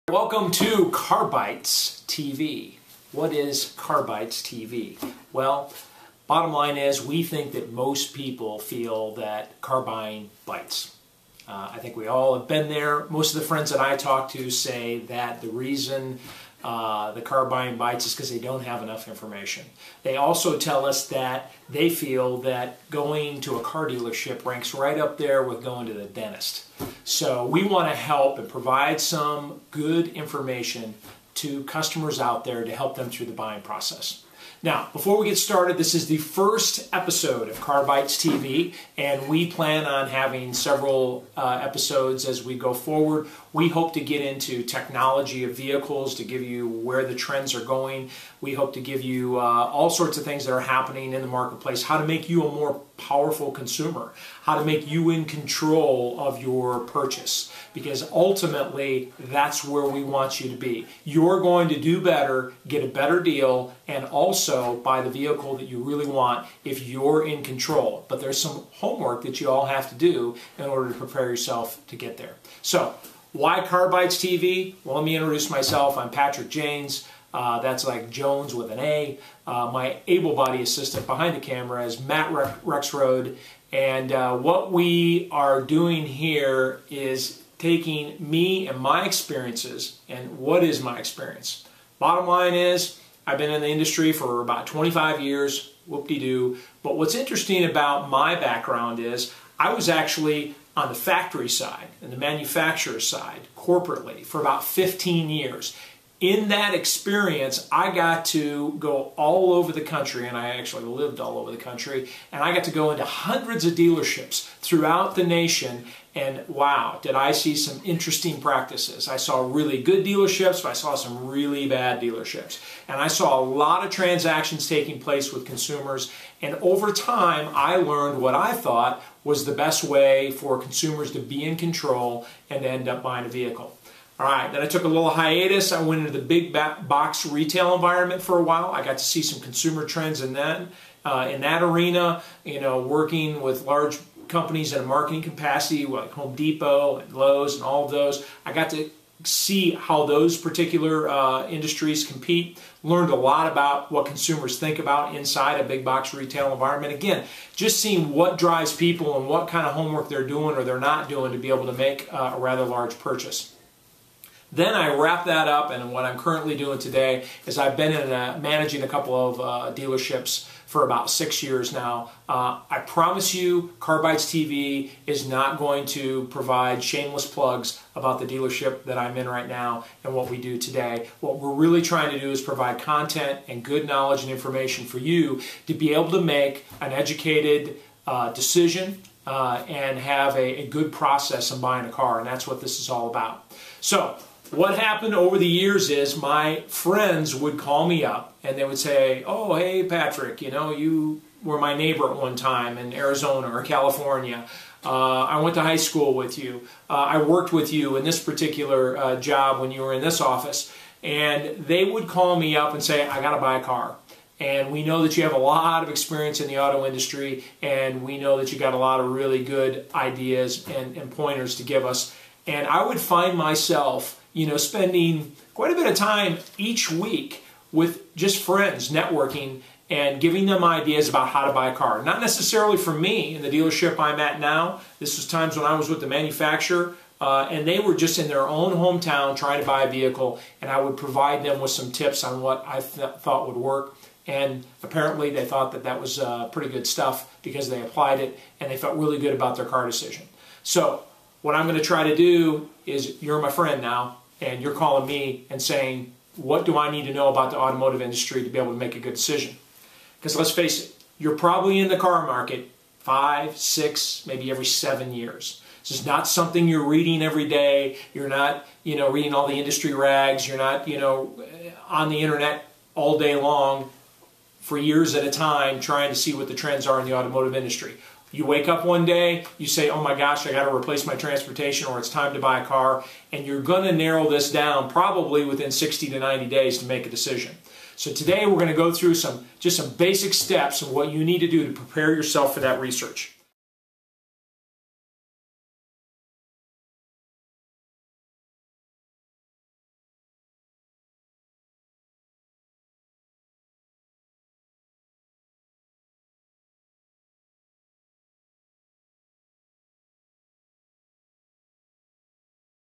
Welcome to CarBites TV. What is CarBites TV? Well, bottom line is we think that most people feel that car buying bites. I think we all have been there. Most of the friends that I talk to say that the reason the car buying bites is because they don't have enough information. They also tell us that they feel that going to a car dealership ranks right up there with going to the dentist. So we want to help and provide some good information to customers out there to help them through the buying process. Now, before we get started, this is the first episode of CarBites TV, and we plan on having several episodes as we go forward. We hope to get into technology of vehicles to give you where the trends are going. We hope to give you all sorts of things that are happening in the marketplace, how to make you a more powerful consumer, how to make you in control of your purchase, because ultimately that's where we want you to be. You're going to do better, get a better deal, and also buy the vehicle that you really want if you're in control. But there's some homework that you all have to do in order to prepare yourself to get there. So, why CarBites TV? Well, let me introduce myself. I'm Patrick Janes. That's like Jones with an A. My able-bodied assistant behind the camera is Matt Rexroad. And what we are doing here is taking me and my experiences. And what is my experience? Bottom line is, I've been in the industry for about 25 years, whoop-de-doo. But what's interesting about my background is I was actually on the factory side and the manufacturer side, corporately, for about 15 years. In that experience, I got to go all over the country, and I actually lived all over the country, and I got to go into hundreds of dealerships throughout the nation, and wow, did I see some interesting practices. I saw really good dealerships, but I saw some really bad dealerships. And I saw a lot of transactions taking place with consumers, and over time, I learned what I thought was the best way for consumers to be in control and to end up buying a vehicle. All right, then I took a little hiatus. I went into the big box retail environment for a while. I got to see some consumer trends in that arena, working with large companies in a marketing capacity like Home Depot and Lowe's and all of those. I got to see how those particular industries compete, learned a lot about what consumers think about inside a big box retail environment. Again, just seeing what drives people and what kind of homework they're doing or they're not doing to be able to make a rather large purchase. Then I wrap that up, and what I'm currently doing today is I've been in managing a couple of dealerships for about 6 years now. I promise you CarBites TV is not going to provide shameless plugs about the dealership that I'm in right now and what we do today. What we're really trying to do is provide content and good knowledge and information for you to be able to make an educated decision and have a good process in buying a car, and that's what this is all about. So, what happened over the years is my friends would call me up and they would say, oh, hey, Patrick, you were my neighbor at one time in Arizona or California. I went to high school with you. I worked with you in this particular job when you were in this office. And they would call me up and say, I got to buy a car. And we know that you have a lot of experience in the auto industry, and we know that you got a lot of really good ideas and pointers to give us. And I would find myself spending quite a bit of time each week with just friends, networking, and giving them ideas about how to buy a car. Not necessarily for me in the dealership I'm at now. This was times when I was with the manufacturer, and they were just in their own hometown trying to buy a vehicle, and I would provide them with some tips on what I thought would work. And apparently they thought that that was pretty good stuff because they applied it, and they felt really good about their car decision. So what I'm going to try to do is, you're my friend now, and you're calling me and saying, what do I need to know about the automotive industry to be able to make a good decision? Because let's face it, you're probably in the car market 5, 6, maybe every 7 years. This is not something you're reading every day. You're not, reading all the industry rags. You're not, on the internet all day long for years at a time trying to see what the trends are in the automotive industry. You wake up one day, you say, oh my gosh, I got to replace my transportation, or it's time to buy a car, and you're going to narrow this down probably within 60 to 90 days to make a decision. So today we're going to go through just some basic steps of what you need to do to prepare yourself for that research.